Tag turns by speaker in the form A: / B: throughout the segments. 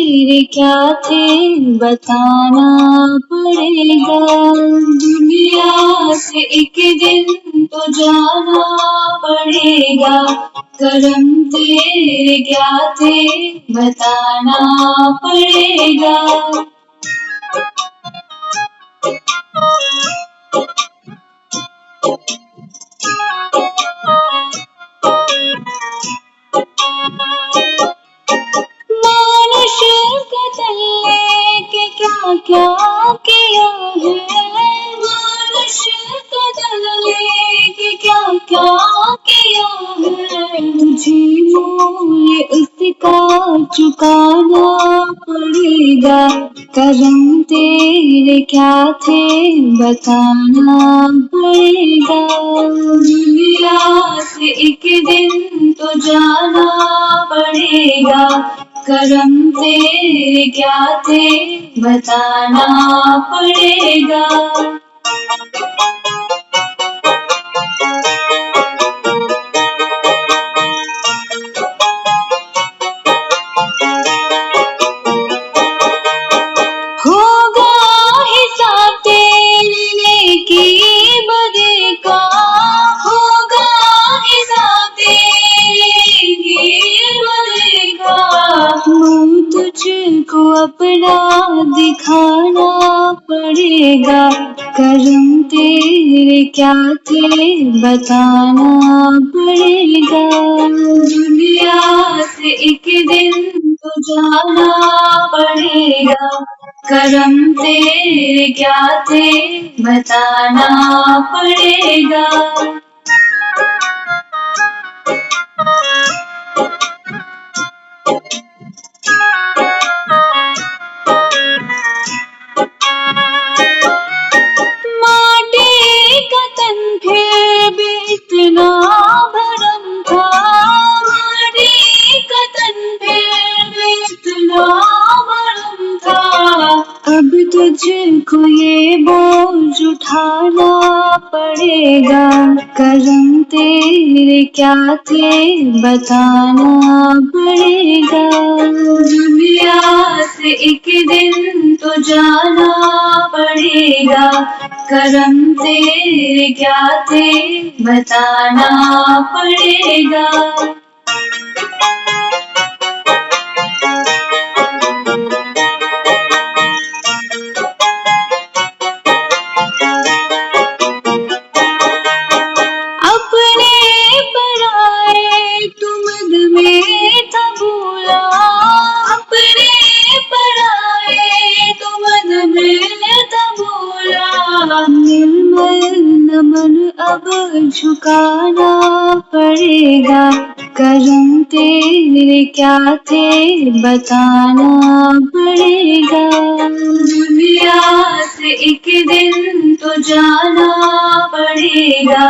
A: तेरे क्या थे बताना पड़ेगा। दुनिया से एक दिन तो जाना पड़ेगा। करम तेरे क्या थे बताना पड़ेगा। मानुष कतल के क्या क्या किया है। मानुष कतल के क्या क्या किया है। मुझे मूल्य उसका चुकाना पड़ेगा। करम तेरे क्या थे बताना पड़ेगा। दुनिया से एक दिन तो जाना पड़ेगा। करम तेरे क्या थे बताना पड़ेगा। होगा हिसाब तेरे नेकी बदे का। होगा हिसाब तेरे नेकी बदे का। मुँह तुझको अपना दिखाना पड़ेगा। करम तेरे क्या थे बताना पड़ेगा। दुनिया से एक दिन तो जाना पड़ेगा। करम तेरे क्या थे बताना पड़ेगा। माटी का तन फिर भी इतना भरम था। माटी का तन फिर भी इतना भरम था। अब तुझको ये बोझ उठाना पड़ेगा। करम तेरे क्या थे बताना पड़ेगा। दुनिया से एक दिन तो जाना पड़ेगा। करम तेरे क्या थे बताना पड़ेगा। अपने पराए तुम में था भूला। अपने पराए तुम में था भूला। निर्मल नमन अब झुकाना पड़ेगा। करम तेरे क्या थे बताना पड़ेगा। दुनिया से एक दिन तो जाना पड़ेगा।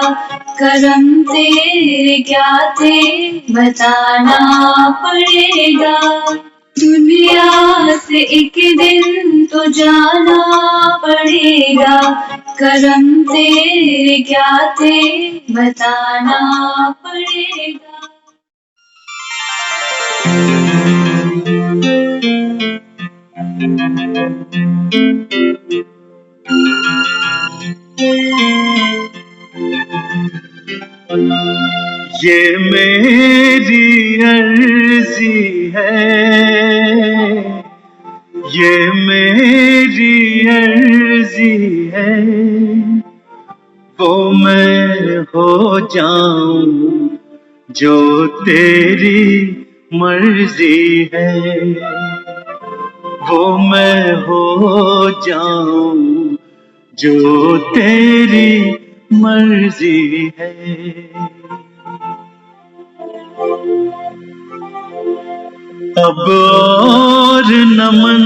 A: करम तेरे क्या थे बताना पड़ेगा। दुनिया से एक दिन तो जाना पड़ेगा। करम तेरे क्या थे बताना पड़ेगा।
B: ये मेरी अर्जी है। ये मेरी अर्जी है। वो मैं हो जाऊं जो तेरी मर्जी है। वो मैं हो जाऊं जो तेरी मर्जी है। अब और न मन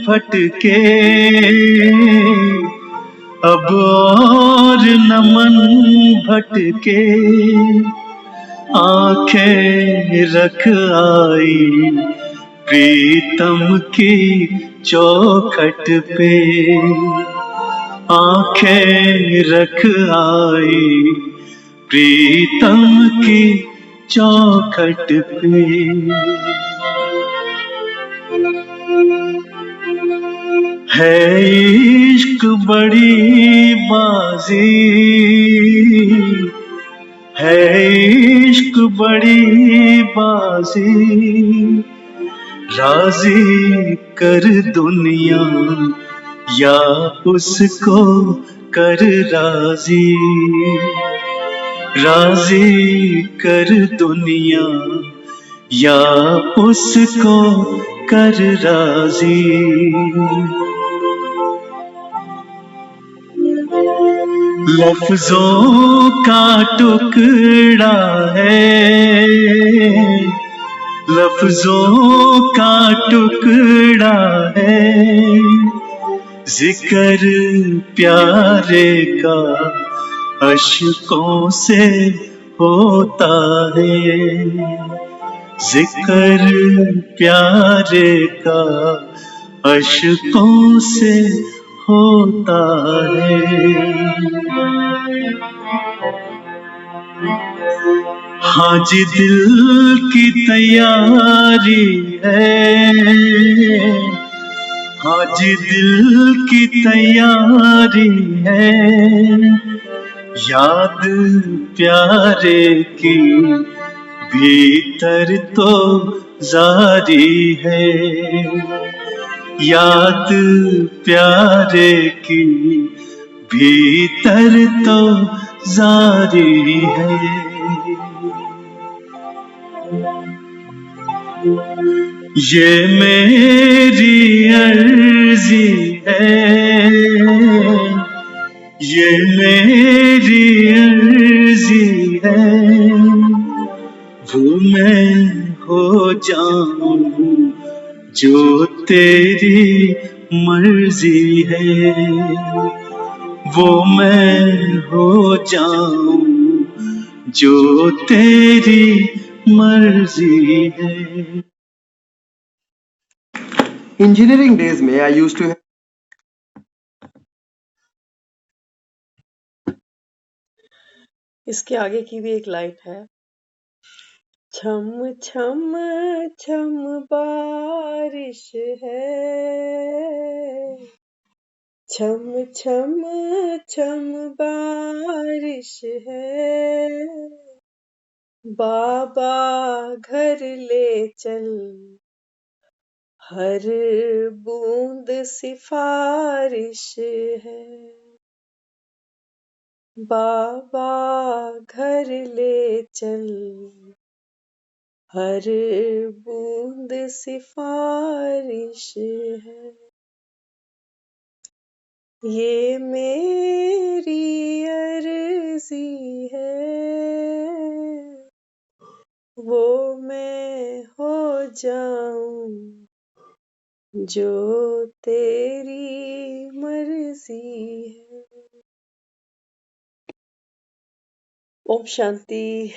B: भटके। अब और न मन भटके। आंखें रख आई प्रीतम की चौखट पे। आंखें रख आई प्रीतम की चौखट पे। है इश्क बड़ी बाजी, है इश्क बड़ी बाजी, राजी कर दुनिया या उसको कर राजी, राजी कर दुनिया या उसको कर राजी। लफ्जों का टुकड़ा है, लफ्जों का टुकड़ा है, जिक्र प्यारे का अश्कों से होता है, जिक्र प्यारे का अश्कों से होता है। हाँ जी दिल की तैयारी है, हाँ जी दिल की तैयारी है, याद प्यारे की भीतर तो जारी है, याद प्यारे की भीतर तो जारी है। ये मेरी अर्जी है, ये मेरी अर्जी है, वो मैं हो जाऊं जो तेरी मर्जी है, वो मैं हो जाऊं जो तेरी मर्जी है।
C: Engineering days में I used to
D: इसके आगे की भी एक लाइन है, छम छम छम बारिश है, छम छम छम बारिश है, बाबा घर ले चल, हर बूंद सिफारिश है, बाबा घर ले चल, हर बूंद सिफारिश है, ये मेरी अर्जी है, वो मैं हो जाऊं जो तेरी मर्जी है। ओम शांति।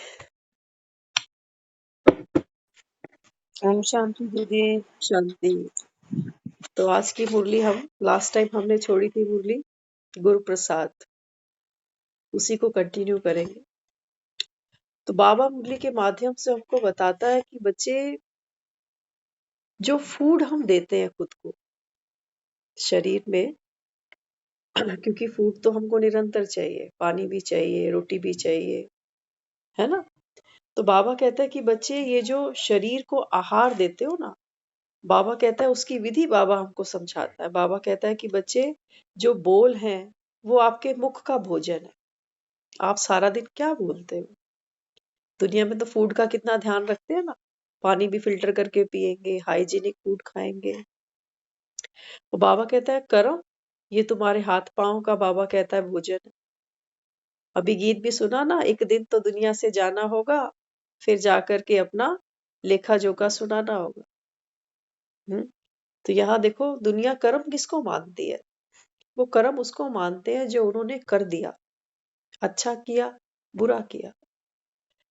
E: ओम शांति दीदी।
D: शांति। तो आज की मुरली हम लास्ट टाइम हमने छोड़ी थी मुरली गुरु प्रसाद, उसी को कंटिन्यू करेंगे। तो बाबा मुरली के माध्यम से हमको बताता है कि बच्चे जो फूड हम देते हैं खुद को शरीर में क्योंकि फूड तो हमको निरंतर चाहिए, पानी भी चाहिए, रोटी भी चाहिए, है ना। तो बाबा कहता है कि बच्चे ये जो शरीर को आहार देते हो ना, बाबा कहता है उसकी विधि बाबा हमको समझाता है। बाबा कहता है कि बच्चे जो बोल हैं वो आपके मुख का भोजन है। आप सारा दिन क्या बोलते हो? दुनिया में तो फूड का कितना ध्यान रखते हैं ना, पानी भी फिल्टर करके पिएंगे, हाइजीनिक फूड खाएंगे। वो बाबा कहता है कर्म ये तुम्हारे हाथ पांव का बाबा कहता है भोजन है। अभी गीत भी सुना ना, एक दिन तो दुनिया से जाना होगा, फिर जाकर के अपना लेखा जोखा सुनाना होगा। तो यहाँ देखो दुनिया कर्म किसको मानती है? वो कर्म उसको मानते हैं जो उन्होंने कर दिया, अच्छा किया, बुरा किया।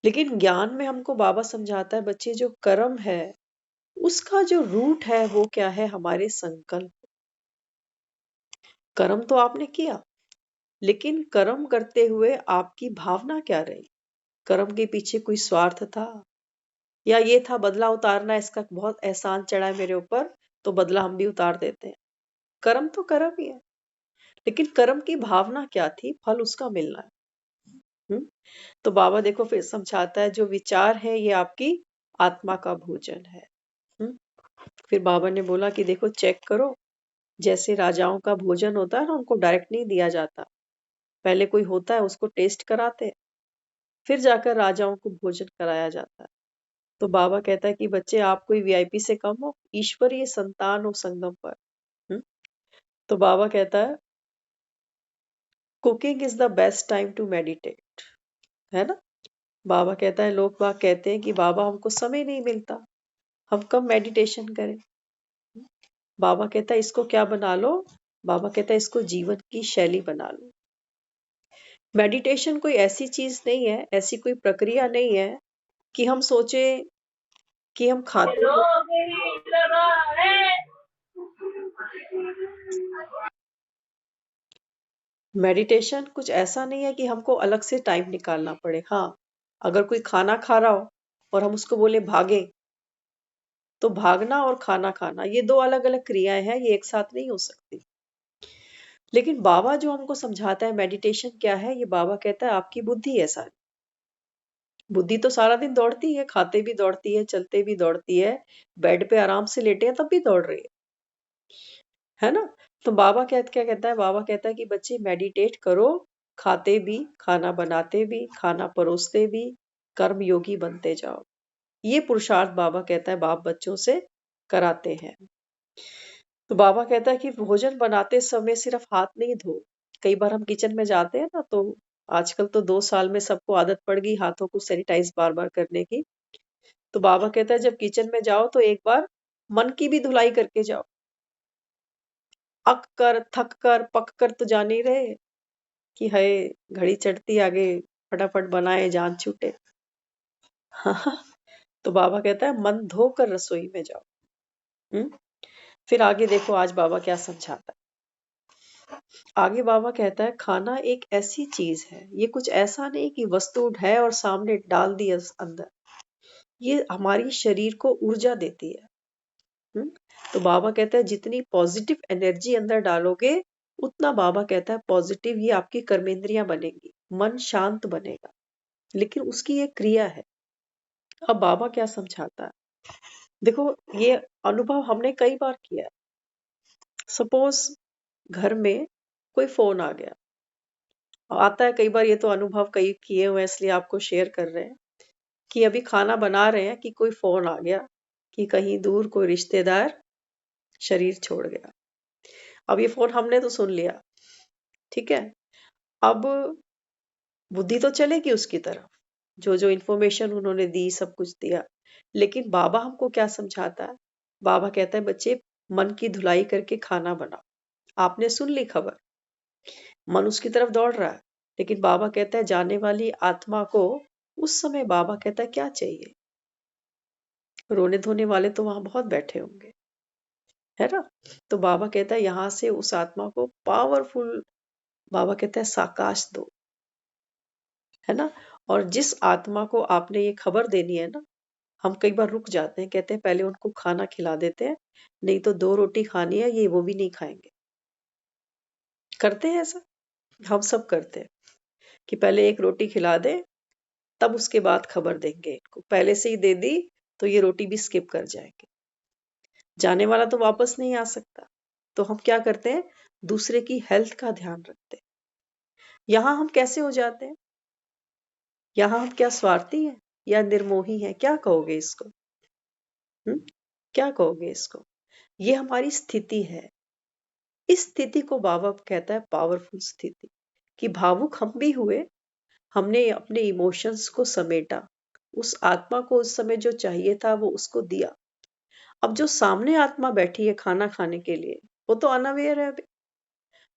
D: लेकिन ज्ञान में हमको बाबा समझाता है बच्चे जो कर्म है उसका जो रूट है वो क्या है? हमारे संकल्प। कर्म तो आपने किया, लेकिन कर्म करते हुए आपकी भावना क्या रही? कर्म के पीछे कोई स्वार्थ था या ये था बदला उतारना, इसका बहुत एहसान चढ़ा है मेरे ऊपर, तो बदला हम भी उतार देते हैं। कर्म तो कर्म ही है, लेकिन कर्म की भावना क्या थी, फल उसका मिलना है। हम्म? तो बाबा देखो फिर समझाता है, जो विचार है ये आपकी आत्मा का भोजन है। हम्म? फिर बाबा ने बोला कि देखो चेक करो, जैसे राजाओं का भोजन होता है ना, उनको डायरेक्ट नहीं दिया जाता, पहले कोई होता है उसको टेस्ट कराते, फिर जाकर राजाओं को भोजन कराया जाता है। तो बाबा कहता है कि बच्चे आप कोई वीआईपी से कम हो, ईश्वरीय संतान हो संगम पर। हम्म? तो बाबा कहता है cooking is the best time to meditate, है ना। बाबा कहता है, लोग बाग कहते हैं कि बाबा हमको समय नहीं मिलता, हम कब मेडिटेशन करें। बाबा कहता है इसको क्या बना लो, बाबा कहता है इसको जीवन की शैली बना लो। मेडिटेशन कोई ऐसी चीज नहीं है, ऐसी कोई प्रक्रिया नहीं है कि हम सोचे कि हम खाते मेडिटेशन कुछ ऐसा नहीं है कि हमको अलग से टाइम निकालना पड़े। हाँ, अगर कोई खाना खा रहा हो और हम उसको बोले भागे, तो भागना और खाना खाना ये दो अलग अलग क्रियाएं हैं, ये एक साथ नहीं हो सकती। लेकिन बाबा जो हमको समझाता है मेडिटेशन क्या है, ये बाबा कहता है आपकी बुद्धि है सारी। बुद्धि तो सारा दिन दौड़ती है, खाते भी दौड़ती है, चलते भी दौड़ती है, बेड पे आराम से लेटे हैं तब भी दौड़ रही है ना। तो बाबा क्या कहता है, बाबा कहता है कि बच्चे मेडिटेट करो, खाते भी, खाना बनाते भी, खाना परोसते भी, कर्म योगी बनते जाओ। ये पुरुषार्थ बाबा कहता है बाप बच्चों से कराते हैं। तो बाबा कहता है कि भोजन बनाते समय सिर्फ हाथ नहीं धो। कई बार हम किचन में जाते हैं ना, तो आजकल तो 2 साल में सबको आदत पड़ गई हाथों को सैनिटाइज बार बार करने की। तो बाबा कहता है जब किचन में जाओ तो एक बार मन की भी धुलाई करके जाओ। अक कर, थक कर, पक कर तो जान ही रहे कि है घड़ी चढ़ती आगे, फटाफट बनाए जान छूटे। तो बाबा कहता है मन धोकर रसोई में जाओ। हम्म? फिर आगे देखो आज बाबा क्या समझाता है। आगे बाबा कहता है खाना एक ऐसी चीज है, ये कुछ ऐसा नहीं कि वस्तु उठाए और सामने डाल दिया अंदर, ये हमारी शरीर को ऊर्जा देती है। हम्म? तो बाबा कहता है जितनी पॉजिटिव एनर्जी अंदर डालोगे, उतना बाबा कहता है पॉजिटिव ही आपकी कर्मेंद्रियां बनेगी, मन शांत बनेगा। लेकिन उसकी एक क्रिया है। अब बाबा क्या समझाता है, देखो ये अनुभव हमने कई बार किया है। सपोज घर में कोई फोन आ गया, आता है कई बार, ये तो अनुभव कई किए हुए हैं इसलिए आपको शेयर कर रहे हैं कि अभी खाना बना रहे हैं कि कोई फोन आ गया कि कहीं दूर कोई रिश्तेदार शरीर छोड़ गया। अब ये फोन हमने तो सुन लिया, ठीक है। अब बुद्धि तो चलेगी उसकी तरफ, जो जो इंफॉर्मेशन उन्होंने दी सब कुछ दिया। लेकिन बाबा हमको क्या समझाता है, बाबा कहता है बच्चे मन की धुलाई करके खाना बनाओ। आपने सुन ली खबर, मन उसकी तरफ दौड़ रहा है, लेकिन बाबा कहता है जाने वाली आत्मा को उस समय बाबा कहता है क्या चाहिए। रोने धोने वाले तो वहां बहुत बैठे होंगे, है ना। तो बाबा कहता है यहां से उस आत्मा को पावरफुल, बाबा कहता है साकाश दो, है ना। और जिस आत्मा को आपने ये खबर देनी है ना, हम कई बार रुक जाते हैं, कहते हैं पहले उनको खाना खिला देते हैं, नहीं तो 2 रोटी खानी है, ये वो भी नहीं खाएंगे। करते हैं ऐसा, हम सब करते हैं कि पहले एक रोटी खिला दे, तब उसके बाद खबर देंगे इनको। पहले से ही दे दी तो ये रोटी भी स्किप कर जाएंगे। जाने वाला तो वापस नहीं आ सकता, तो हम क्या करते हैं, दूसरे की हेल्थ का ध्यान रखते हैं। यहां हम कैसे हो जाते हैं, यहां हम क्या स्वार्थी हैं या निर्मोही हैं, क्या कहोगे इसको। हम्म? क्या कहोगे इसको, ये हमारी स्थिति है। इस स्थिति को बाबा कहता है पावरफुल स्थिति, कि भावुक हम भी हुए, हमने अपने इमोशंस को समेटा, उस आत्मा को उस समय जो चाहिए था वो उसको दिया। अब जो सामने आत्मा बैठी है खाना खाने के लिए, वो तो अनअवेयर है अभी,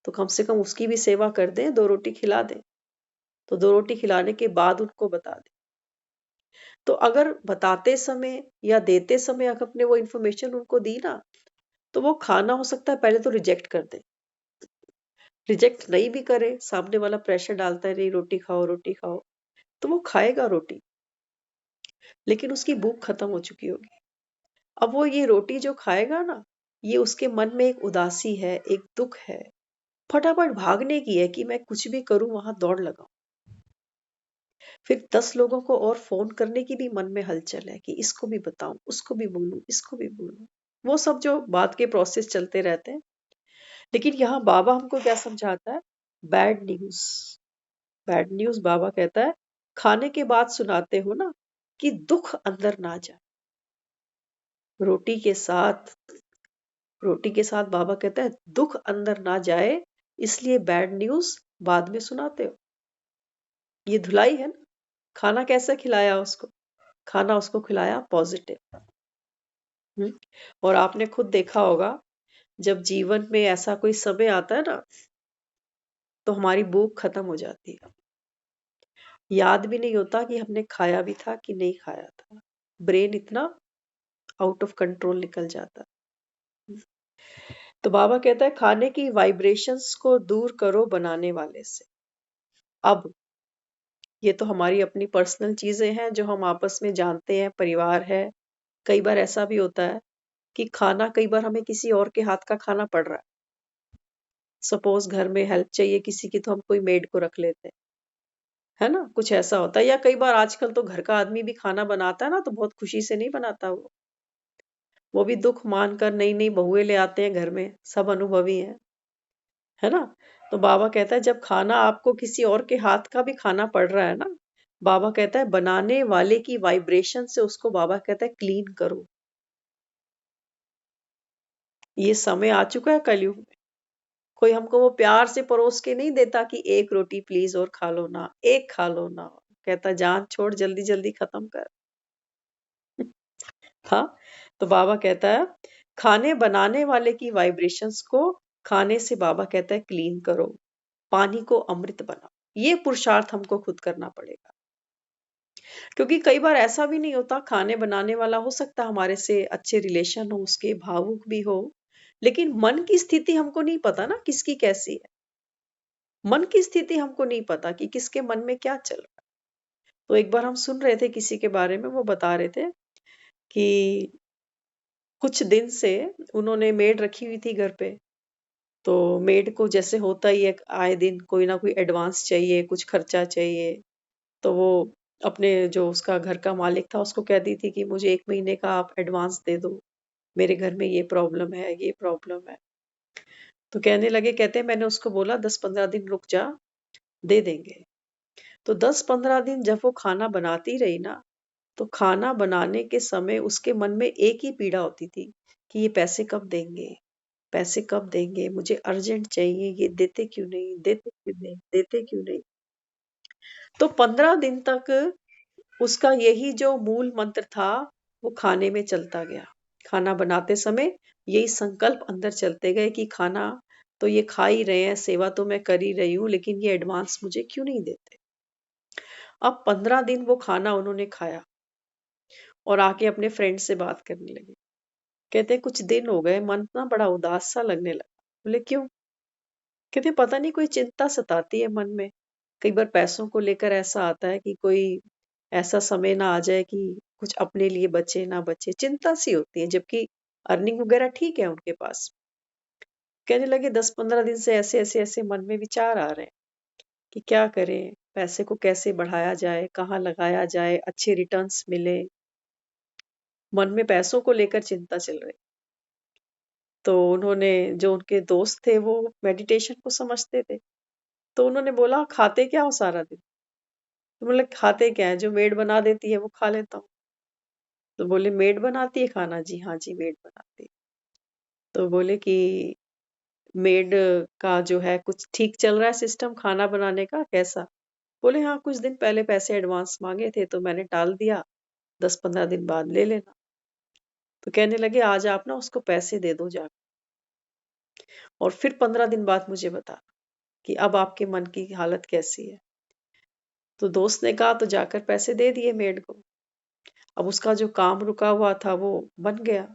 D: तो कम से कम उसकी भी सेवा कर दें, 2 रोटी खिला दें। तो 2 रोटी खिलाने के बाद उनको बता दें। तो अगर बताते समय या देते समय अगर अपने वो इंफॉर्मेशन उनको दी ना, तो वो खाना हो सकता है पहले तो रिजेक्ट कर दे। रिजेक्ट नहीं भी करे, सामने वाला प्रेशर डालता है नहीं रोटी खाओ रोटी खाओ, तो वो खाएगा रोटी, लेकिन उसकी भूख खत्म हो चुकी होगी। अब वो ये रोटी जो खाएगा ना, ये उसके मन में एक उदासी है, एक दुख है, फटाफट भागने की है कि मैं कुछ भी करूं वहां दौड़ लगाऊं। फिर 10 लोगों को और फोन करने की भी मन में हलचल है कि इसको भी बताऊं, उसको भी बोलूं, इसको भी बोलूं। वो सब जो बात के प्रोसेस चलते रहते हैं। लेकिन यहाँ बाबा हमको क्या समझाता है? Bad news. बैड न्यूज बाबा कहता है, खाने के बाद सुनाते हो ना कि दुख अंदर ना जाए। रोटी के साथ रोटी के साथ बाबा कहता है दुख अंदर ना जाए, इसलिए बैड न्यूज बाद में सुनाते हो। ये धुलाई है ना। खाना कैसे खिलाया उसको? खाना उसको खिलाया पॉजिटिव। और आपने खुद देखा होगा, जब जीवन में ऐसा कोई समय आता है ना, तो हमारी भूख खत्म हो जाती है। याद भी नहीं होता कि हमने खाया भी था कि नहीं खाया था। ब्रेन इतना आउट ऑफ कंट्रोल निकल जाता है। तो बाबा कहता है खाने की वाइब्रेशंस को दूर करो बनाने वाले से। अब ये तो हमारी अपनी पर्सनल चीजें हैं जो हम आपस में जानते हैं, परिवार है। कई बार ऐसा भी होता है कि खाना कई बार हमें किसी और के हाथ का खाना पड़ रहा है। सपोज घर में हेल्प चाहिए किसी की, तो हम कोई मेड को रख लेते हैं, है ना? कुछ ऐसा होता है। या कई बार आजकल तो घर का आदमी भी खाना बनाता है ना, तो बहुत खुशी से नहीं बनाता वो भी दुख मानकर नई नई बहुएं ले आते हैं घर में। सब अनुभवी हैं, है ना? तो बाबा कहता है जब खाना आपको किसी और के हाथ का भी खाना पड़ रहा है ना, बाबा कहता है बनाने वाले की वाइब्रेशन से उसको बाबा कहता है क्लीन करो। ये समय आ चुका है कलयुग में। कोई हमको वो प्यार से परोस के नहीं देता कि एक रोटी प्लीज और खा लो ना, एक खा लो ना। कहता जान छोड़, जल्दी जल्दी खत्म कर। था। तो बाबा कहता है खाने बनाने वाले की वाइब्रेशंस को खाने से बाबा कहता है क्लीन करो, पानी को अमृत बनाओ। ये पुरुषार्थ हमको खुद करना पड़ेगा, क्योंकि कई बार ऐसा भी नहीं होता। खाने बनाने वाला हो सकता है हमारे से अच्छे रिलेशन हो, उसके भावुक भी हो, लेकिन मन की स्थिति हमको नहीं पता ना किसकी कैसी है। मन की स्थिति हमको नहीं पता कि किसके मन में क्या चल रहा है। तो एक बार हम सुन रहे थे किसी के बारे में, वो बता रहे थे कि कुछ दिन से उन्होंने मेड रखी हुई थी घर पे। तो मेड को जैसे होता ही है, आए दिन कोई ना कोई एडवांस चाहिए, कुछ खर्चा चाहिए। तो वो अपने जो उसका घर का मालिक था उसको कह दी थी कि मुझे 1 महीने का आप एडवांस दे दो, मेरे घर में ये प्रॉब्लम है, ये प्रॉब्लम है। तो कहने लगे, कहते हैं मैंने उसको बोला 10-15 दिन रुक जा, दे देंगे। तो 10-15 दिन जब वो खाना बनाती रही ना, तो खाना बनाने के समय उसके मन में एक ही पीड़ा होती थी कि ये पैसे कब देंगे, पैसे कब देंगे, मुझे अर्जेंट चाहिए, ये देते क्यों नहीं, देते क्यों नहीं, देते क्यों नहीं। तो 15 दिन तक उसका यही जो मूल मंत्र था, वो खाने में चलता गया। खाना बनाते समय यही संकल्प अंदर चलते गए कि खाना तो ये खा ही रहे हैं, सेवा तो मैं कर ही रही हूँ, लेकिन ये एडवांस मुझे क्यों नहीं देते। अब 15 दिन वो खाना उन्होंने खाया और आके अपने फ्रेंड से बात करने लगे। कहते कुछ दिन हो गए, मन ना बड़ा उदास सा लगने लगा। बोले क्यों? कहते पता नहीं कोई चिंता सताती है मन में। कई बार पैसों को लेकर ऐसा आता है कि कोई ऐसा समय ना आ जाए कि कुछ अपने लिए बचे ना बचे, चिंता सी होती है, जबकि अर्निंग वगैरह ठीक है उनके पास। कहने लगे 10-15 दिन से ऐसे ऐसे ऐसे मन में विचार आ रहे हैं कि क्या करें, पैसे को कैसे बढ़ाया जाए, कहाँ लगाया जाए, अच्छे रिटर्न्स मिले। मन में पैसों को लेकर चिंता चल रही। तो उन्होंने, जो उनके दोस्त थे वो मेडिटेशन को समझते थे, तो उन्होंने बोला खाते क्या हो सारा दिन? तो बोले खाते क्या है, जो मेड बना देती है वो खा लेता हूँ। तो बोले मेड बनाती है खाना? जी हाँ जी, मेड बनाती है। तो बोले कि मेड का जो है कुछ ठीक चल रहा है सिस्टम खाना बनाने का, कैसा? बोले हाँ, कुछ दिन पहले पैसे एडवांस मांगे थे तो मैंने टाल दिया, 10-15 दिन बाद ले लेना। तो कहने लगे आज आप ना उसको पैसे दे दो जाकर, और फिर 15 दिन बाद मुझे बता कि अब आपके मन की हालत कैसी है। तो दोस्त ने कहा तो जाकर पैसे दे दिए मेड को। अब उसका जो काम रुका हुआ था वो बन गया।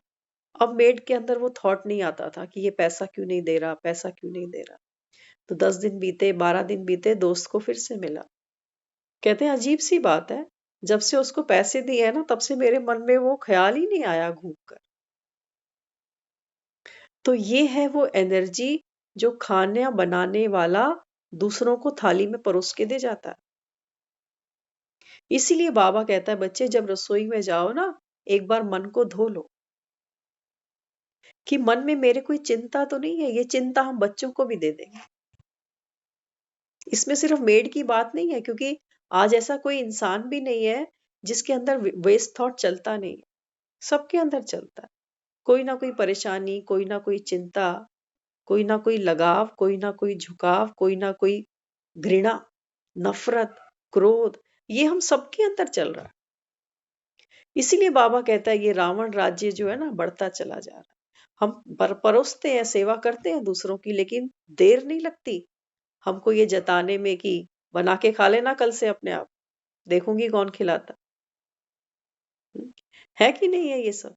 D: अब मेड के अंदर वो थॉट नहीं आता था कि ये पैसा क्यों नहीं दे रहा, पैसा क्यों नहीं दे रहा। तो 10 दिन बीते, 12 दिन बीते, दोस्त को फिर से मिला। कहते हैं अजीब सी बात है, जब से उसको पैसे दिए हैं ना, तब से मेरे मन में वो ख्याल ही नहीं आया घूम कर। तो ये है वो एनर्जी जो खाना बनाने वाला दूसरों को थाली में परोस के दे जाता है। इसीलिए बाबा कहता है बच्चे जब रसोई में जाओ ना, एक बार मन को धो लो कि मन में मेरे कोई चिंता तो नहीं है। ये चिंता हम बच्चों को भी दे देंगे। इसमें सिर्फ मेड की बात नहीं है, क्योंकि आज ऐसा कोई इंसान भी नहीं है जिसके अंदर वेस्ट थॉट चलता नहीं है। सबके अंदर चलता है कोई ना कोई परेशानी, कोई ना कोई चिंता, कोई ना कोई लगाव, कोई ना कोई झुकाव, कोई ना कोई घृणा, नफरत, क्रोध, ये हम सबके अंदर चल रहा है। इसीलिए बाबा कहता है ये रावण राज्य जो है ना बढ़ता चला जा रहा है। हम परोसते हैं, सेवा करते हैं दूसरों की, लेकिन देर नहीं लगती हमको ये जताने में कि बना के खा लेना कल से अपने आप, देखूंगी कौन खिलाता। हम्म, है कि नहीं है ये सब?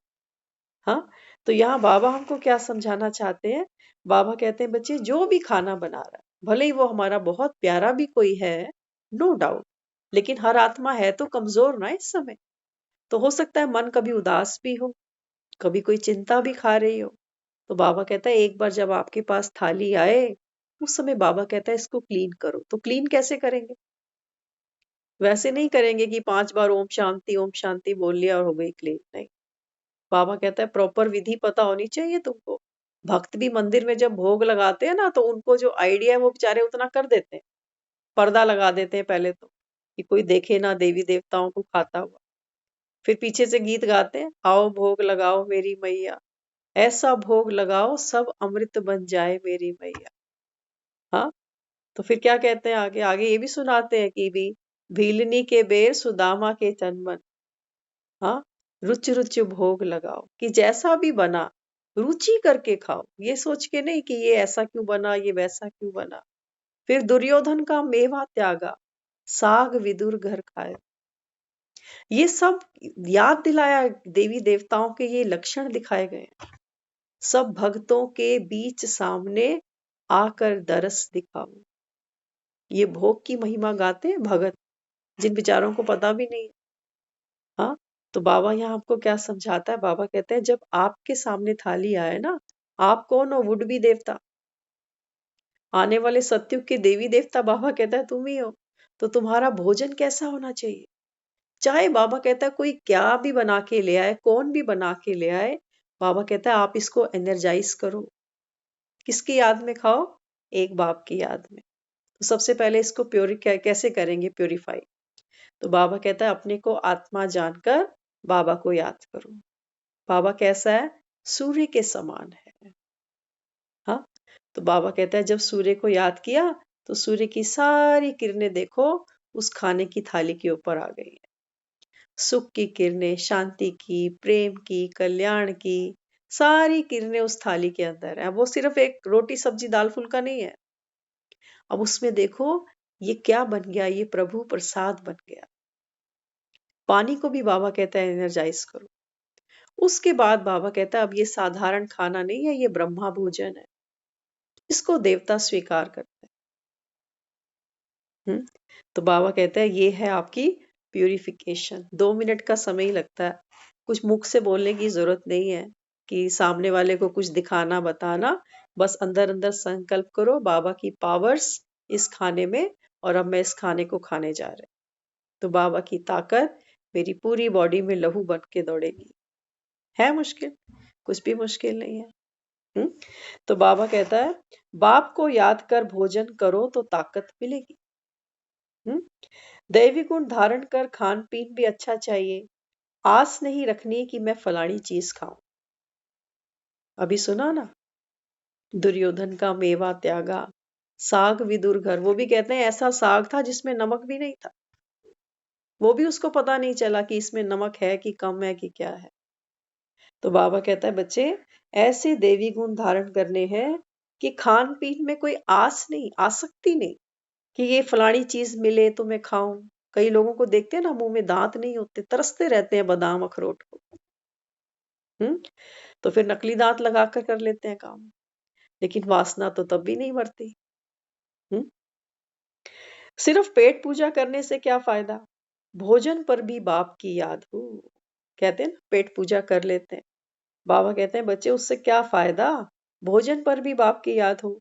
D: हाँ। तो यहाँ बाबा हमको क्या समझाना चाहते हैं? बाबा कहते हैं बच्चे जो भी खाना बना रहा है, भले ही वो हमारा बहुत प्यारा भी कोई है, नो डाउट, लेकिन हर आत्मा है तो कमजोर ना इस समय। तो हो सकता है मन कभी उदास भी हो, कभी कोई चिंता भी खा रही हो। तो बाबा कहता है एक बार जब आपके पास थाली आए, उस समय बाबा कहता है इसको क्लीन करो। तो क्लीन कैसे करेंगे? वैसे नहीं करेंगे कि 5 बार ओम शांति बोल लिया और हो गई क्लीन, नहीं। बाबा कहता है प्रॉपर विधि पता होनी चाहिए तुमको। भक्त भी मंदिर में जब भोग लगाते हैं ना, तो उनको जो आइडिया है वो बेचारे उतना कर देते हैं, पर्दा लगा देते हैं पहले तो कि कोई देखे ना देवी देवताओं को खाता हुआ। फिर पीछे से गीत गाते हैं, आओ भोग लगाओ मेरी मैया, ऐसा भोग लगाओ सब अमृत बन जाए मेरी मैया। हाँ। तो फिर क्या कहते हैं आगे? आगे ये भी सुनाते हैं कि भी भीलनी के बेर सुदामा के तन मन, हाँ, रुच रुच भोग लगाओ, कि जैसा भी बना रुचि करके खाओ, ये सोच के नहीं कि ये ऐसा क्यों बना, ये वैसा क्यों बना। फिर दुर्योधन का मेवा त्यागा, साग विदुर घर खाए। ये सब याद दिलाया, देवी देवताओं के ये लक्षण दिखाए गए। सब भक्तों के बीच सामने आकर दरस दिखाओ। ये भोग की महिमा गाते हैं भगत, जिन बेचारों को पता भी नहीं है। हाँ। तो बाबा यहाँ आपको क्या समझाता है? बाबा कहते हैं जब आपके सामने थाली आए ना, आप कौन हो? वुड बी देवता, आने वाले सत्युग के देवी देवता बाबा कहता है तुम ही हो। तो तुम्हारा भोजन कैसा होना चाहिए? चाहे बाबा कहता है कोई क्या भी बना के ले आए, कौन भी बना के ले आए, बाबा कहता है आप इसको एनर्जाइज करो। किसकी याद में खाओ? एक बाप की याद में। तो सबसे पहले इसको कैसे करेंगे प्योरीफाई? तो बाबा कहता है अपने को आत्मा जानकर बाबा को याद करो। बाबा कैसा है? सूर्य के समान है। हाँ। तो बाबा कहता है जब सूर्य को याद किया तो सूर्य की सारी किरणें देखो उस खाने की थाली के ऊपर आ गई है। सुख की किरणें, शांति की, प्रेम की, कल्याण की, सारी किरणें उस थाली के अंदर है। वो सिर्फ एक रोटी सब्जी दाल फुल्का नहीं है। अब उसमें देखो ये क्या बन गया, ये प्रभु प्रसाद बन गया। पानी को भी बाबा कहता है एनर्जाइज करो। उसके बाद बाबा कहता है अब ये साधारण खाना नहीं है, ये ब्रह्मा भोजन है, इसको देवता स्वीकार करते हैं। तो बाबा कहता है ये है आपकी प्यूरिफिकेशन। 2 मिनट का समय ही लगता है, कुछ मुख से बोलने की जरूरत नहीं है कि सामने वाले को कुछ दिखाना बताना। बस अंदर अंदर संकल्प करो बाबा की पावर्स इस खाने में, और अब मैं इस खाने को खाने जा रहे। तो बाबा की ताकत मेरी पूरी बॉडी में लहू बन के दौड़ेगी। है मुश्किल? कुछ भी मुश्किल नहीं है। हम्म। तो बाबा कहता है बाप को याद कर भोजन करो तो ताकत मिलेगी। दैवी गुण धारण कर खान पीन भी अच्छा चाहिए। आस नहीं रखनी कि मैं फलानी चीज खाऊं। अभी सुना ना, दुर्योधन का मेवा त्यागा, साग विदुर घर। वो भी कहते हैं ऐसा साग था जिसमें नमक भी नहीं था, वो भी उसको पता नहीं चला कि इसमें नमक है कि कम है कि क्या है। तो बाबा कहता है बच्चे ऐसे देवी गुण धारण करने हैं कि खान पीन में कोई आस नहीं, आसक्ति नहीं कि ये फलानी चीज मिले तो मैं खाऊं। कई लोगों को देखते हैं ना मुंह में दांत नहीं होते, तरसते रहते हैं बादाम अखरोट को। हम्म। तो फिर नकली दांत लगाकर कर लेते हैं काम, लेकिन वासना तो तब भी नहीं मरती। हम्म। सिर्फ पेट पूजा करने से क्या फायदा? भोजन पर भी बाप की याद हो। कहते हैं ना पेट पूजा कर लेते हैं, बाबा कहते हैं बच्चे उससे क्या फायदा? भोजन पर भी बाप की याद हो।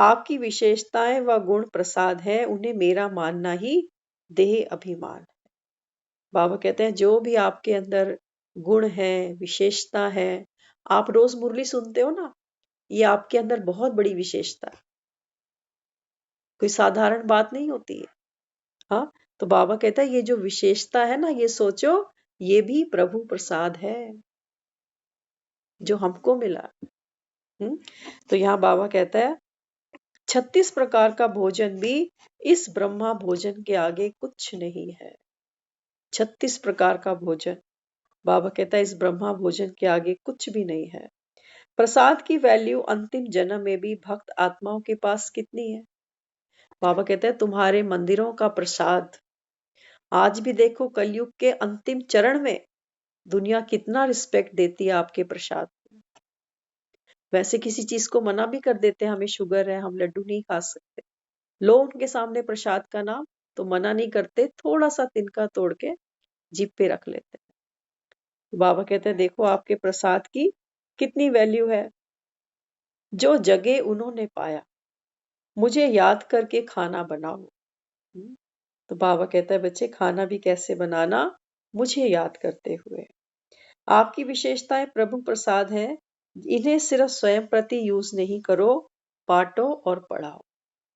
D: आपकी विशेषताएं व गुण प्रसाद है, उन्हें मेरा मानना ही देह अभिमान। बाबा कहते हैं जो भी आपके अंदर गुण है, विशेषता है, आप रोज मुरली सुनते हो ना, ये आपके अंदर बहुत बड़ी विशेषता है, कोई साधारण बात नहीं होती है। हाँ, तो बाबा कहता है ये जो विशेषता है ना, ये सोचो ये भी प्रभु प्रसाद है जो हमको मिला। हम्म तो यहाँ बाबा कहता है 36 प्रकार का भोजन भी इस ब्रह्मा भोजन के आगे कुछ नहीं है। 36 प्रकार का भोजन, बाबा कहता है इस ब्रह्मा भोजन के आगे कुछ भी नहीं है। प्रसाद की वैल्यू अंतिम जन्म में भी भक्त आत्माओं के पास कितनी है? बाबा कहते हैं तुम्हारे मंदिरों का प्रसाद आज भी देखो, कलयुग के अंतिम चरण में दुनिया कितना रिस्पेक्ट देती है आपके प्रसाद को। वैसे किसी चीज को मना भी कर देते हैं, हमें शुगर है, हम लड्डू नहीं खा सकते, लो उनके सामने प्रसाद का नाम, तो मना नहीं करते, थोड़ा सा तिनका तोड़ के जीभ पे रख लेते हैं। तो बाबा कहते हैं देखो आपके प्रसाद की कितनी वैल्यू है। जो जगह उन्होंने पाया, मुझे याद करके खाना बनाओ। हम्म, तो बाबा कहता है बच्चे खाना भी कैसे बनाना, मुझे याद करते हुए। आपकी विशेषताएं प्रभु प्रसाद है, इन्हें सिर्फ स्वयं प्रति यूज नहीं करो, बांटो और पढ़ाओ,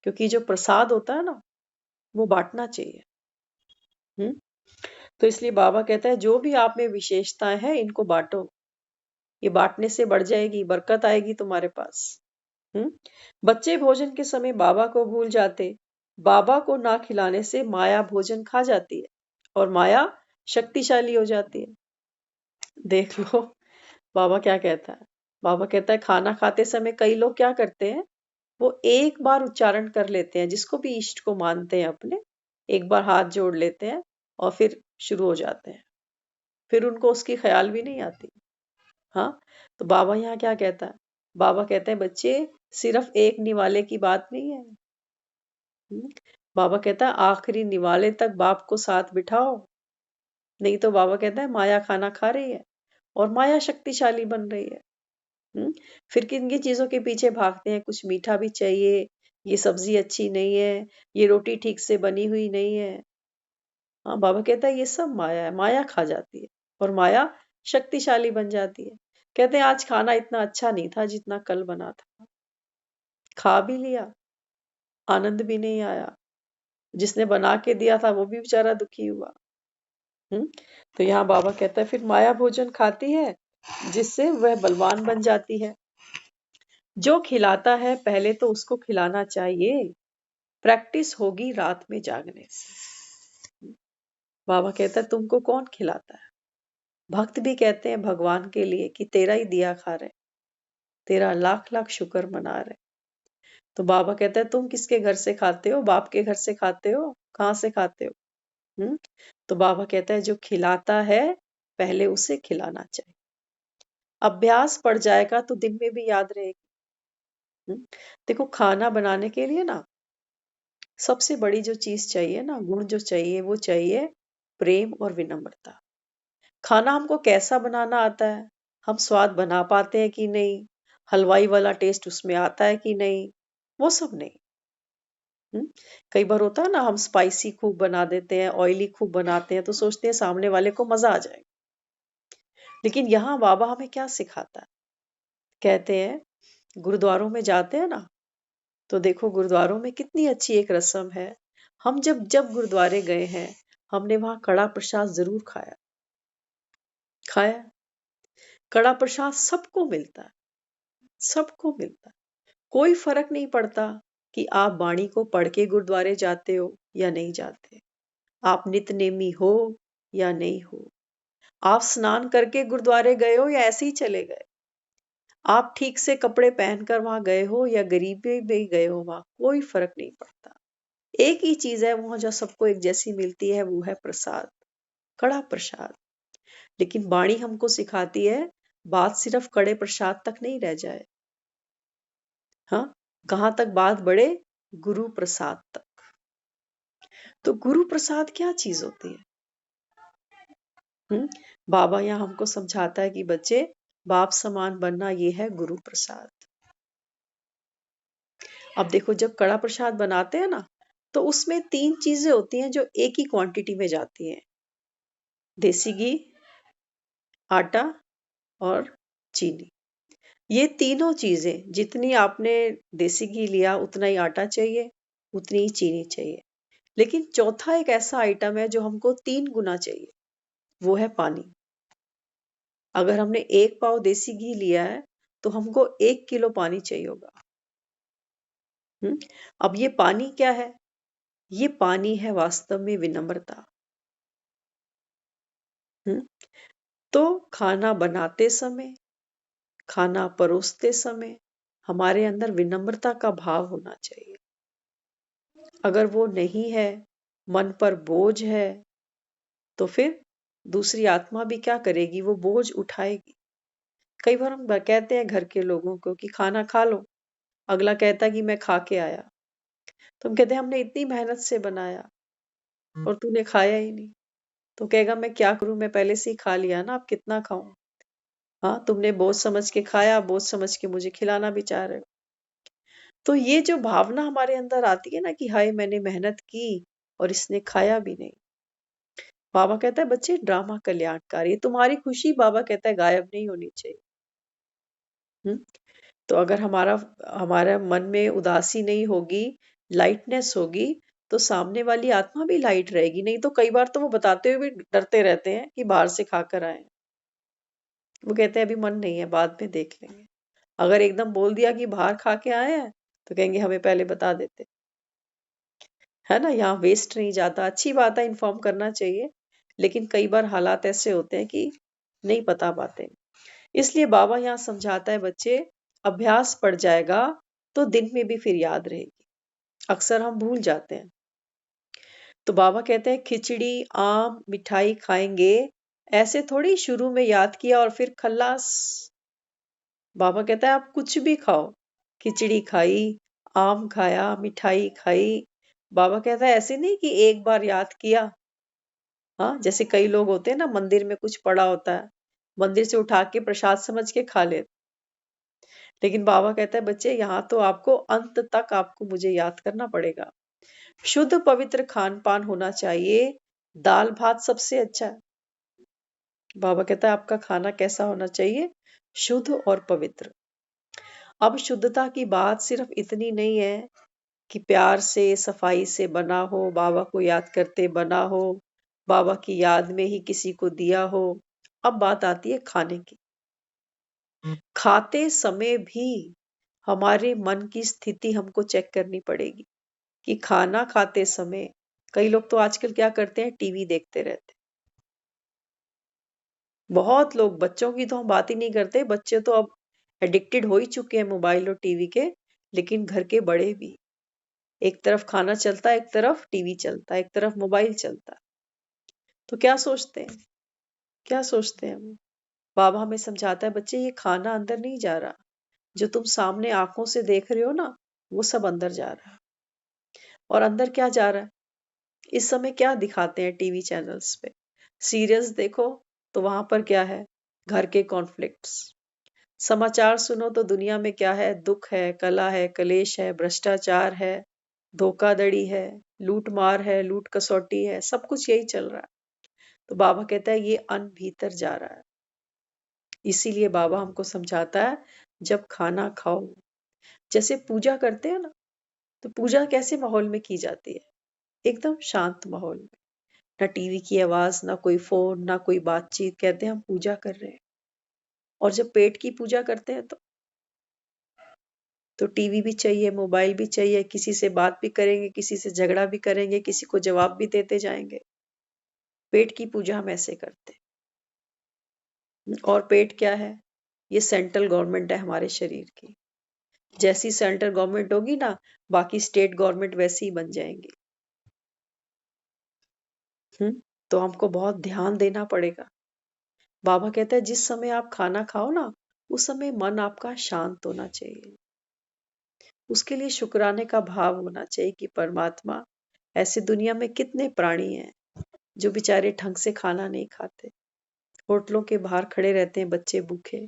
D: क्योंकि जो प्रसाद होता है ना, वो बांटना चाहिए। हम्म तो इसलिए बाबा कहता है जो भी आप में विशेषताएं हैं इनको बांटो, ये बांटने से बढ़ जाएगी, बरकत आएगी तुम्हारे पास। हम्म बच्चे भोजन के समय बाबा को भूल जाते, बाबा को ना खिलाने से माया भोजन खा जाती है और माया शक्तिशाली हो जाती है। देख लो बाबा क्या कहता है। बाबा कहता है खाना खाते समय कई लोग क्या करते हैं, वो एक बार उच्चारण कर लेते हैं, जिसको भी इष्ट को मानते हैं अपने, एक बार हाथ जोड़ लेते हैं और फिर शुरू हो जाते हैं, फिर उनको उसकी ख्याल भी नहीं आती। हाँ, तो बाबा यहाँ क्या कहता है, बाबा कहते हैं बच्चे सिर्फ एक निवाले की बात नहीं है। बाबा कहता है आखिरी निवाले तक बाप को साथ बिठाओ, नहीं तो बाबा कहता है माया खाना खा रही है और माया शक्तिशाली बन रही है। हम्म फिर किन किन चीजों के पीछे भागते हैं, कुछ मीठा भी चाहिए, ये सब्जी अच्छी नहीं है, ये रोटी ठीक से बनी हुई नहीं है। हाँ, बाबा कहता है ये सब माया है, माया खा जाती है और माया शक्तिशाली बन जाती है। कहते हैं आज खाना इतना अच्छा नहीं था जितना कल बना था, खा भी लिया, आनंद भी नहीं आया, जिसने बना के दिया था वो भी बेचारा दुखी हुआ। हम्म तो यहाँ बाबा कहता है फिर माया भोजन खाती है, जिससे वह बलवान बन जाती है। जो खिलाता है पहले तो उसको खिलाना चाहिए, प्रैक्टिस होगी रात में जागने से। बाबा कहता है तुमको कौन खिलाता है? भक्त भी कहते हैं भगवान के लिए कि तेरा ही दिया खा रहे, तेरा लाख लाख शुक्र मना रहे। तो बाबा कहता है तुम किसके घर से खाते हो? बाप के घर से खाते हो, कहाँ से खाते हो? हम्म तो बाबा कहता है जो खिलाता है पहले उसे खिलाना चाहिए, अभ्यास पड़ जाएगा तो दिन में भी याद रहेगी। देखो खाना बनाने के लिए ना सबसे बड़ी जो चीज चाहिए ना, गुण जो चाहिए, वो चाहिए प्रेम और विनम्रता। खाना हमको कैसा बनाना आता है, हम स्वाद बना पाते हैं कि नहीं, हलवाई वाला टेस्ट उसमें आता है कि नहीं, वो सब नहीं। हम्म? कई बार होता है ना, हम स्पाइसी खूब बना देते हैं, ऑयली खूब बनाते हैं, तो सोचते हैं सामने वाले को मजा आ जाएगा। लेकिन यहाँ बाबा हमें क्या सिखाता है, कहते हैं गुरुद्वारों में जाते हैं ना, तो देखो गुरुद्वारों में कितनी अच्छी एक रस्म है। हम जब जब गुरुद्वारे गए हैं, हमने वहां कड़ा प्रसाद जरूर खाया। खाया, कड़ा प्रसाद सबको मिलता है, सबको मिलता है। कोई फर्क नहीं पड़ता कि आप बाणी को पढ़ के गुरुद्वारे जाते हो या नहीं जाते, आप नितनेमी हो या नहीं हो, आप स्नान करके गुरुद्वारे गए हो या ऐसे ही चले गए, आप ठीक से कपड़े पहनकर वहां गए हो या गरीबी में गए हो, वहां कोई फर्क नहीं पड़ता। एक ही चीज है वहां जो सबको एक जैसी मिलती है, वो है प्रसाद, कड़ा प्रसाद। लेकिन बाणी हमको सिखाती है बात सिर्फ कड़े प्रसाद तक नहीं रह जाए। हाँ, कहां तक बात बढ़े? गुरु प्रसाद तक। तो गुरु प्रसाद क्या चीज होती है? बाबा यहाँ हमको समझाता है कि बच्चे बाप समान बनना, ये है गुरु प्रसाद। अब देखो जब कड़ा प्रसाद बनाते हैं ना, तो उसमें 3 चीजें होती हैं जो एक ही क्वांटिटी में जाती हैं। देसी घी, आटा और चीनी। ये तीनों चीजें, जितनी आपने देसी घी लिया उतना ही आटा चाहिए, उतनी ही चीनी चाहिए। लेकिन चौथा एक ऐसा आइटम है जो हमको 3 गुना चाहिए, वो है पानी। अगर हमने 1 पाव देसी घी लिया है, तो हमको 1 किलो पानी चाहिए होगा। अब ये पानी क्या है? ये पानी है वास्तव में विनम्रता। हम्म तो खाना बनाते समय, खाना परोसते समय हमारे अंदर विनम्रता का भाव होना चाहिए। अगर वो नहीं है, मन पर बोझ है, तो फिर दूसरी आत्मा भी क्या करेगी? वो बोझ उठाएगी। कई बार हम कहते हैं घर के लोगों को कि खाना खा लो, अगला कहता है कि मैं खा के आया। तो हम कहते हैं हमने इतनी मेहनत से बनाया और तूने खाया ही नहीं। तो कहेगा मैं क्या करूं, मैं पहले से ही खा लिया ना, अब कितना खाऊं? हाँ, तुमने बोझ समझ के खाया, बोझ समझ के मुझे खिलाना भी चाह रहे हो। तो ये जो भावना हमारे अंदर आती है ना कि हाय मैंने मेहनत की और इसने खाया भी नहीं। बाबा कहता है बच्चे ड्रामा कल्याणकारी, तुम्हारी खुशी बाबा कहता है गायब नहीं होनी चाहिए। हम्म तो अगर हमारा हमारा मन में उदासी नहीं होगी, लाइटनेस होगी, तो सामने वाली आत्मा भी लाइट रहेगी। नहीं तो कई बार तो वो बताते हुए भी डरते रहते हैं कि बाहर से खाकर आए। वो कहते हैं अभी मन नहीं है, बाद में देख लेंगे। अगर एकदम बोल दिया कि बाहर खा के आए हैं, तो कहेंगे हमें पहले बता देते। है ना, यहाँ वेस्ट नहीं जाता। अच्छी बात है, इन्फॉर्म करना चाहिए, लेकिन कई बार हालात ऐसे होते हैं कि नहीं पता पाते। इसलिए बाबा यहाँ समझाता है बच्चे, अभ्यास पड़ जाएगा तो दिन में भी फिर याद रहेगी। अक्सर हम भूल जाते हैं। तो बाबा कहते हैं खिचड़ी आम मिठाई खाएंगे, ऐसे थोड़ी शुरू में याद किया और फिर खल्लास। बाबा कहता है आप कुछ भी खाओ, खिचड़ी खाई, आम खाया, मिठाई खाई। बाबा कहता है ऐसे नहीं कि एक बार याद किया। हाँ, जैसे कई लोग होते हैं ना, मंदिर में कुछ पड़ा होता है, मंदिर से उठा के प्रसाद समझ के खा ले। लेकिन बाबा कहता है बच्चे यहाँ तो आपको अंत तक आपको मुझे याद करना पड़ेगा। शुद्ध पवित्र खान पान होना चाहिए। दाल भात सबसे अच्छा है। बाबा कहता है आपका खाना कैसा होना चाहिए? शुद्ध और पवित्र। अब शुद्धता की बात सिर्फ इतनी नहीं है कि प्यार से सफाई से बना हो, बाबा को याद करते बना हो, बाबा की याद में ही किसी को दिया हो। अब बात आती है खाने की। खाते समय भी हमारे मन की स्थिति हमको चेक करनी पड़ेगी कि खाना खाते समय, कई लोग तो आजकल क्या करते हैं, टीवी देखते रहते हैं। बहुत लोग, बच्चों की तो हम बात ही नहीं करते, बच्चे तो अब एडिक्टेड हो ही चुके हैं मोबाइल और टीवी के। लेकिन घर के बड़े भी, एक तरफ खाना चलता है, एक तरफ टीवी चलता है, एक तरफ मोबाइल चलता है। तो क्या सोचते हैं, क्या सोचते हैं हम? बाबा हमें समझाता है बच्चे ये खाना अंदर नहीं जा रहा, जो तुम सामने आंखों से देख रहे हो ना, वो सब अंदर जा रहा है। और अंदर क्या जा रहा है? इस समय क्या दिखाते हैं टीवी चैनल्स पे? सीरियल्स देखो तो वहां पर क्या है? घर के कॉन्फ्लिक्ट्स। समाचार सुनो तो दुनिया में क्या है? दुख है, कला है, कलेश है, भ्रष्टाचार है, धोखाधड़ी है, लूट मार है, लूट कसौटी है, सब कुछ यही चल रहा है। तो बाबा कहता है ये अन्न भीतर जा रहा है। इसीलिए बाबा हमको समझाता है जब खाना खाओ, जैसे पूजा करते हैं ना, तो पूजा कैसे माहौल में की जाती है? एकदम शांत माहौल में, ना टीवी की आवाज, ना कोई फोन, ना कोई बातचीत। कहते हैं हम पूजा कर रहे हैं। और जब पेट की पूजा करते हैं तो टीवी भी चाहिए, मोबाइल भी चाहिए, किसी से बात भी करेंगे, किसी से झगड़ा भी करेंगे, किसी को जवाब भी देते जाएंगे। पेट की पूजा हम ऐसे करते हैं। और पेट क्या है? ये सेंट्रल गवर्नमेंट है हमारे शरीर की। जैसी सेंट्रल गवर्नमेंट होगी ना, बाकी स्टेट गवर्नमेंट वैसी ही बन जाएंगी। तो हमको बहुत ध्यान देना पड़ेगा। बाबा कहता है जिस समय आप खाना खाओ ना, उस समय मन आपका शांत होना चाहिए। उसके लिए शुक्राने का भाव होना चाहिए कि परमात्मा, ऐसे दुनिया में कितने प्राणी हैं जो बेचारे ढंग से खाना नहीं खाते, होटलों के बाहर खड़े रहते हैं बच्चे भूखे,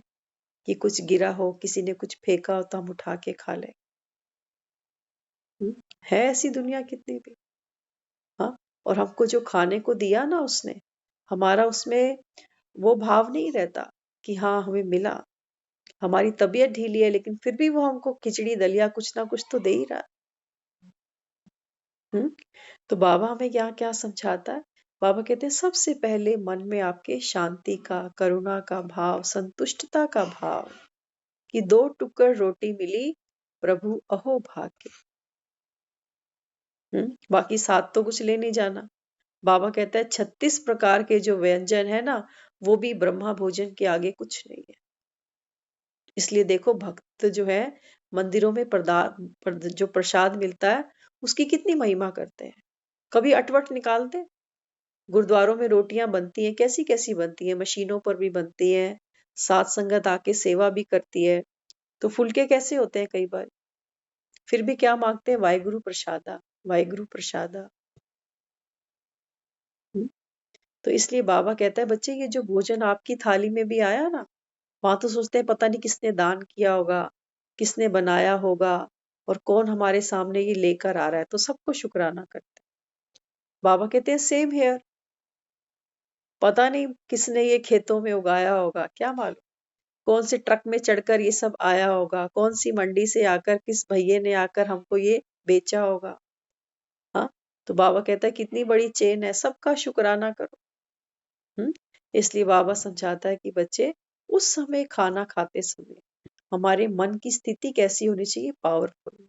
D: कि कुछ गिरा हो, किसी ने कुछ फेंका हो तो हम उठा के खा लें। है ऐसी दुनिया कितनी भी। हाँ, और हमको जो खाने को दिया ना उसने, हमारा उसमें वो भाव नहीं रहता कि हाँ हमें मिला। हमारी तबीयत ढीली है लेकिन फिर भी वो हमको खिचड़ी दलिया कुछ ना कुछ तो दे ही रहा है। तो बाबा हमें क्या क्या समझाता है। बाबा कहते हैं सबसे पहले मन में आपके शांति का, करुणा का भाव, संतुष्टता का भाव, कि 2 टुकड़ रोटी मिली, प्रभु अहो भाग्य। बाकी 7 तो कुछ ले नहीं जाना। बाबा कहता है 36 प्रकार के जो व्यंजन है ना, वो भी ब्रह्मा भोजन के आगे कुछ नहीं है। इसलिए देखो भक्त जो है मंदिरों में जो प्रसाद मिलता है उसकी कितनी महिमा करते हैं। कभी अटवट निकालते, गुरुद्वारों में रोटियां बनती हैं, कैसी कैसी बनती हैं, मशीनों पर भी बनती हैं, साथ संगत आके सेवा भी करती है, तो फुलके कैसे होते हैं कई बार। फिर भी क्या मांगते हैं, वाहिगुरु प्रसादा, वाहिगुरु प्रसादा। हम्म? तो इसलिए बाबा कहता है बच्चे ये जो भोजन आपकी थाली में भी आया ना, वहां तो सोचते हैं पता नहीं किसने दान किया होगा, किसने बनाया होगा, और कौन हमारे सामने ये लेकर आ रहा है, तो सबको शुक्राना करते हैं। बाबा कहते हैं सेम हेयर, पता नहीं किसने ये खेतों में उगाया होगा, क्या मालूम कौन से ट्रक में चढ़कर ये सब आया होगा, कौन सी मंडी से आकर किस भैये ने आकर हमको ये बेचा होगा। हाँ, तो बाबा कहता है कितनी बड़ी चेन है, सबका शुक्राना करो। इसलिए बाबा समझाता है कि बच्चे उस समय खाना खाते समय हमारे मन की स्थिति कैसी होनी चाहिए, पावरफुल।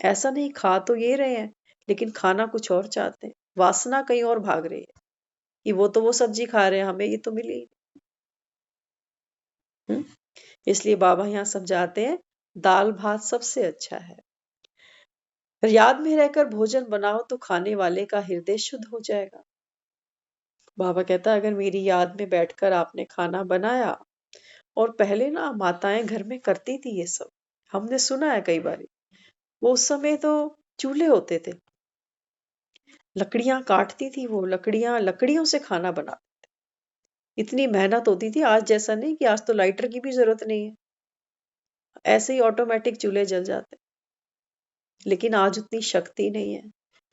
D: ऐसा नहीं खा तो ये रहे हैं लेकिन खाना कुछ और चाहते हैं, वासना कहीं और भाग रही है कि वो तो वो सब्जी खा रहे हैं, हमें ये तो मिली। इसलिए बाबा यहाँ समझाते हैं दाल भात सबसे अच्छा है। याद में रहकर भोजन बनाओ तो खाने वाले का हृदय शुद्ध हो जाएगा। बाबा कहता है अगर मेरी याद में बैठकर आपने खाना बनाया, और पहले ना माताएं घर में करती थी ये सब, हमने सुना है कई बार। वो उस समय तो चूल्हे होते थे, लकड़ियां काटती थी, वो लकड़ियों से खाना बना, इतनी मेहनत होती थी। आज जैसा नहीं कि आज तो लाइटर की भी जरूरत नहीं है, ऐसे ही ऑटोमेटिक चूल्हे जल जाते। लेकिन आज उतनी शक्ति नहीं है।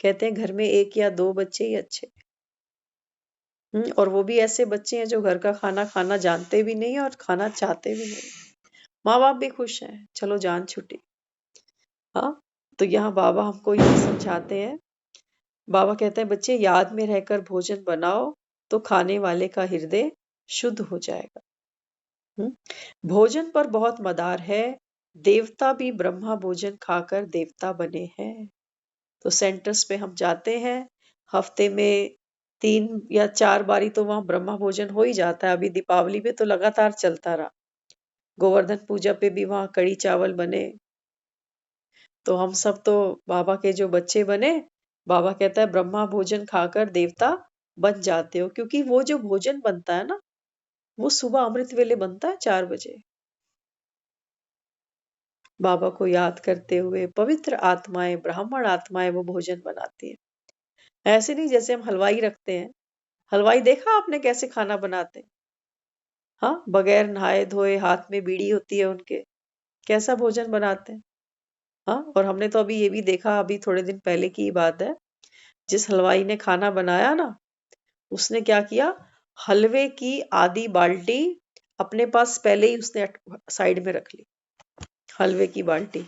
D: कहते हैं घर में 1 या 2 बच्चे ही अच्छे। और वो भी ऐसे बच्चे हैं जो घर का खाना खाना जानते भी नहीं है और खाना चाहते भी नहीं। माँ बाप भी खुश हैं, चलो जान छुटी। हाँ, तो यहाँ बाबा हमको ये समझाते हैं। बाबा कहते हैं बच्चे याद में रहकर भोजन बनाओ तो खाने वाले का हृदय शुद्ध हो जाएगा। भोजन पर बहुत मदार है, देवता भी ब्रह्मा भोजन खाकर देवता बने हैं। तो सेंटर्स पे हम जाते हैं, हफ्ते में 3 या 4 बारी तो वहां ब्रह्मा भोजन हो ही जाता है। अभी दीपावली पे तो लगातार चलता रहा, गोवर्धन पूजा पे भी वहां कड़ी चावल बने। तो हम सब तो बाबा के जो बच्चे बने, बाबा कहता है ब्रह्मा भोजन खाकर देवता बन जाते हो, क्योंकि वो जो भोजन बनता है ना, वो सुबह अमृत वेले बनता है 4 बजे। बाबा को याद करते हुए पवित्र आत्माएं, ब्राह्मण आत्माएं वो भोजन बनाती हैं। ऐसे नहीं जैसे हम हलवाई रखते हैं। हलवाई देखा आपने कैसे खाना बनाते हैं? हाँ, बगैर नहाए धोए, हाथ में बीड़ी होती है उनके, कैसा भोजन बनाते हैं। हाँ, और हमने तो अभी ये भी देखा, अभी थोड़े दिन पहले की ही बात है, जिस हलवाई ने खाना बनाया ना, उसने क्या किया, हलवे की आधी बाल्टी अपने पास पहले ही उसने साइड में रख ली, हलवे की बाल्टी।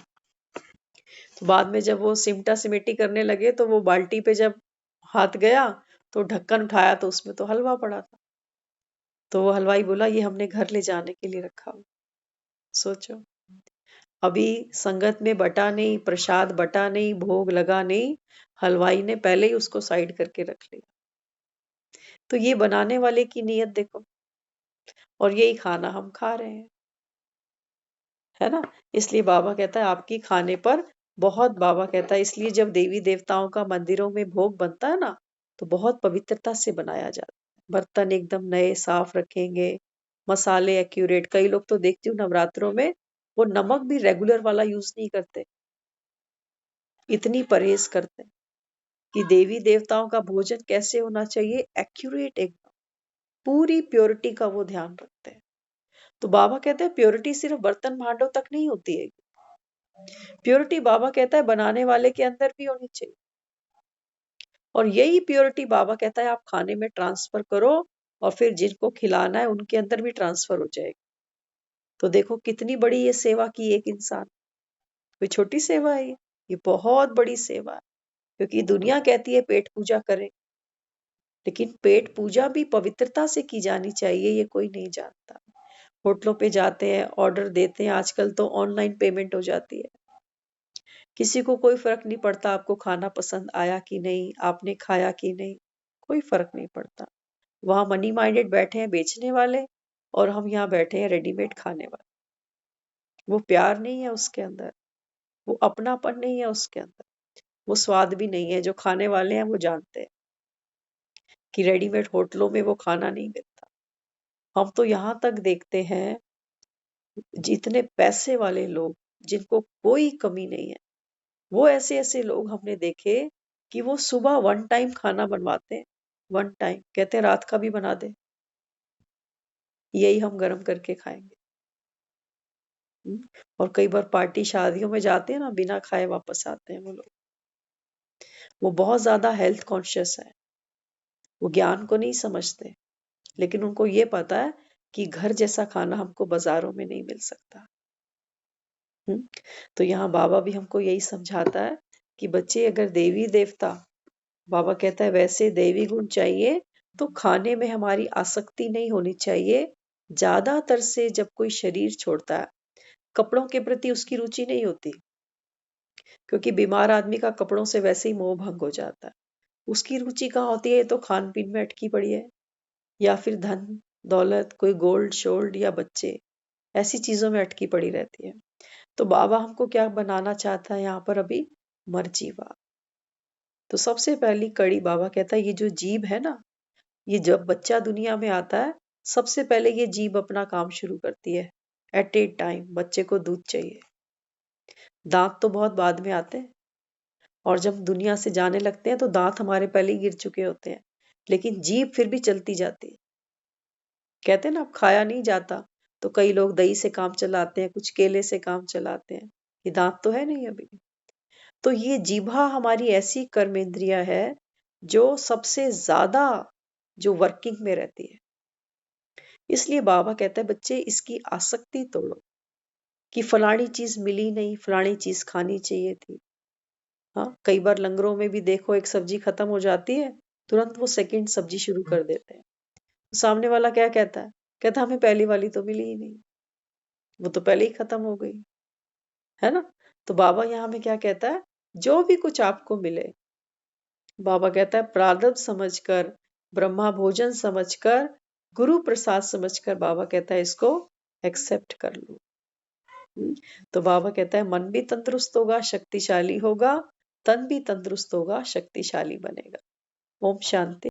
D: तो बाद में जब वो सिमटा सिमेटी करने लगे तो वो बाल्टी पे जब हाथ गया तो ढक्कन उठाया तो उसमें तो हलवा पड़ा था। तो वो हलवाई बोला ये हमने घर ले जाने के लिए रखा हुआ। सोचो, अभी संगत में बटा नहीं, प्रसाद बटा नहीं, भोग लगा नहीं, हलवाई ने पहले ही उसको साइड करके रख लिया। तो ये बनाने वाले की नीयत देखो, और यही खाना हम खा रहे हैं, है ना। इसलिए बाबा कहता है आपकी खाने पर बहुत, बाबा कहता है इसलिए जब देवी देवताओं का मंदिरों में भोग बनता है ना, तो बहुत पवित्रता से बनाया जाता है। बर्तन एकदम नए साफ रखेंगे, मसाले एक्यूरेट। कई लोग तो देखती हूँ नवरात्रों में वो नमक भी रेगुलर वाला यूज नहीं करते, इतनी परहेज करते हैं कि देवी देवताओं का भोजन कैसे होना चाहिए, एक्यूरेट, एकदम पूरी प्योरिटी का वो ध्यान रखते हैं। तो बाबा कहते हैं प्योरिटी सिर्फ बर्तन भांडों तक नहीं होती है, प्योरिटी बाबा कहता है बनाने वाले के अंदर भी होनी चाहिए, और यही प्योरिटी बाबा कहता है आप खाने में ट्रांसफर करो और फिर जिनको खिलाना है उनके अंदर भी ट्रांसफर हो जाएगी। तो देखो कितनी बड़ी ये सेवा की एक इंसान, कोई छोटी सेवा है ये बहुत बड़ी सेवा है। क्योंकि दुनिया कहती है पेट पूजा करें, लेकिन पेट पूजा भी पवित्रता से की जानी चाहिए, ये कोई नहीं जानता। होटलों पे जाते हैं, ऑर्डर देते हैं, आजकल तो ऑनलाइन पेमेंट हो जाती है, किसी को कोई फर्क नहीं पड़ता आपको खाना पसंद आया कि नहीं, आपने खाया कि नहीं, कोई फर्क नहीं पड़ता। वहां मनी माइंडेड बैठे हैं बेचने वाले, और हम यहाँ बैठे हैं रेडीमेड खाने वाले। वो प्यार नहीं है उसके अंदर, वो अपनापन नहीं है उसके अंदर, वो स्वाद भी नहीं है। जो खाने वाले हैं वो जानते हैं कि रेडीमेड होटलों में वो खाना नहीं मिलता। हम तो यहाँ तक देखते हैं जितने पैसे वाले लोग जिनको कोई कमी नहीं है, वो ऐसे ऐसे लोग हमने देखे कि वो सुबह वन टाइम खाना बनवाते हैं, वन टाइम कहते हैं रात का भी बना दे, यही हम गर्म करके खाएंगे। और कई बार पार्टी शादियों में जाते हैं ना, बिना खाए वापस आते हैं वो लोग। वो बहुत ज्यादा हेल्थ कॉन्शियस है, वो ज्ञान को नहीं समझते, लेकिन उनको ये पता है कि घर जैसा खाना हमको बाजारों में नहीं मिल सकता। तो यहाँ बाबा भी हमको यही समझाता है कि बच्चे अगर देवी देवता, बाबा कहता है वैसे देवी गुण चाहिए तो खाने में हमारी आसक्ति नहीं होनी चाहिए। ज्यादातर से जब कोई शरीर छोड़ता है, कपड़ों के प्रति उसकी रुचि नहीं होती, क्योंकि बीमार आदमी का कपड़ों से वैसे ही मोह भंग हो जाता है। उसकी रुचि कहाँ होती है? तो खान पीन में अटकी पड़ी है, या फिर धन दौलत, कोई गोल्ड शोल्ड या बच्चे, ऐसी चीजों में अटकी पड़ी रहती है। तो बाबा हमको क्या बनाना चाहता है यहाँ पर अभी? मर्जीवा। तो सबसे पहली कड़ी बाबा कहता है ये जो जीभ है ना, ये जब बच्चा दुनिया में आता है सबसे पहले ये जीभ अपना काम शुरू करती है। एट ए टाइम बच्चे को दूध चाहिए, दांत तो बहुत बाद में आते हैं, और जब दुनिया से जाने लगते हैं तो दांत हमारे पहले ही गिर चुके होते हैं, लेकिन जीभ फिर भी चलती जाती है। कहते हैं ना अब खाया नहीं जाता, तो कई लोग दही से काम चलाते हैं, कुछ केले से काम चलाते हैं, ये दांत तो है नहीं अभी। तो ये जीभा हमारी ऐसी कर्मेंद्रिया है जो सबसे ज्यादा जो वर्किंग में रहती है। इसलिए बाबा कहता है बच्चे इसकी आसक्ति तोड़ो कि फलानी चीज मिली नहीं, फलानी चीज खानी चाहिए थी। हाँ, कई बार लंगरों में भी देखो एक सब्जी खत्म हो जाती है, तुरंत वो सेकंड सब्जी शुरू कर देते हैं। सामने वाला क्या कहता है? कहता हमें पहली वाली तो मिली ही नहीं, वो तो पहले ही खत्म हो गई, है ना। तो बाबा यहाँ में क्या कहता है? जो भी कुछ आपको मिले, बाबा कहता है प्रारब्ध समझकर, ब्रह्मा भोजन समझकर, गुरु प्रसाद समझकर, बाबा कहता है इसको एक्सेप्ट कर लो। तो बाबा कहता है मन भी तंदुरुस्त होगा, शक्तिशाली होगा, तन भी तंदुरुस्त होगा, शक्तिशाली बनेगा। ओम शांति।